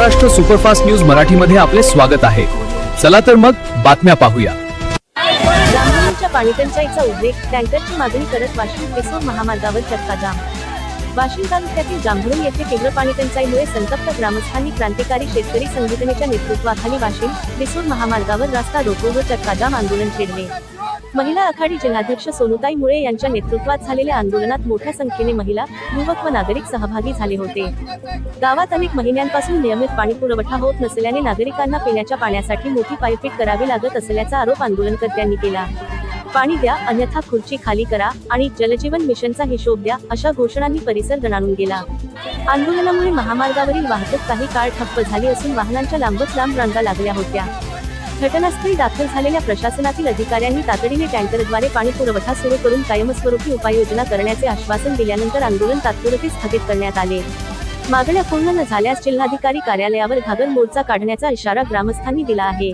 Maharashtra superfast news मराठीमध्ये आपले स्वागत आहे। चला तर मग बातम्या पाहूया। जामखेडच्या पाणीटंचाईचा उद्रेक, टँकरची मागणी करत वाशिम रिसोड महामार्गावर चक्काजाम। वाशिम तालुक्यातील जामखेड येथे तीव्र पाणीटंचाईमुळे संतप्त ग्रामस्थांनी क्रांतिकारी शेतकरी संघटनेच्या नेतृत्वाखाली वाशिम रिसोड महामार्गावर रस्ता रोको व चक्काजाम आंदोलन छेडले। महिला आघाडी जिल्हाध्यक्ष सोनुताई मुळे यांच्या नेतृत्वात झालेल्या आंदोलनात मोठ्या संख्येने महिला, युवक व नागरिक सहभागी झाले होते। गावात अनेक महिन्यांपासून नियमित पाणीपुरवठा होत नसल्याने नागरिकांना पिण्याच्या पाण्यासाठी मोठी पाईपलाईन करावी लागत असल्याचा आरोप आंदोलनकर्त्यांनी केला। पाणी द्या अन्यथा खुर्ची खाली करा आणि जलजीवन मिशनचा हिशोब द्या अशा घोषणांनी परिसर दणाणून गेला। आंदोलनामुळे महामार्गावरील वाहतूक काही काळ ठप्प झाली असून वाहनांच्या लांबच लांब रांगा लागल्या होत्या। घटनास्थळी दाखल झालेल्या प्रशासनातील अधिकाऱ्यांनी तातडीने टँकरद्वारे पाणी पुरवठा सुरू करून कायमस्वरूपी उपाययोजना करण्याचे आश्वासन दिल्यानंतर आंदोलन तात्पुरते स्थगित करण्यात आले। मागण्या पूर्ण न झाल्यास जिल्हाधिकारी कार्यालयावर घागर मोर्चा काढण्याचा इशारा ग्रामस्थांनी दिला आहे।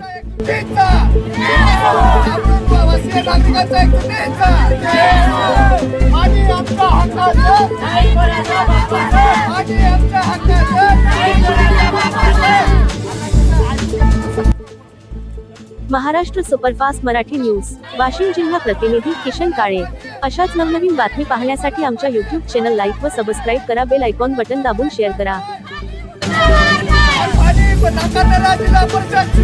महाराष्ट्र सुपरफास्ट मराठी न्यूज वाशिम जिल्हा प्रतिनिधी किशन काळे। अशाच नवनवीन बातमी पाहण्यासाठी आमच्या YouTube चॅनल लाईक व सबस्क्राईब करा, बेल आयकॉन बटन दाबून शेअर करा। जिल्हा परिषद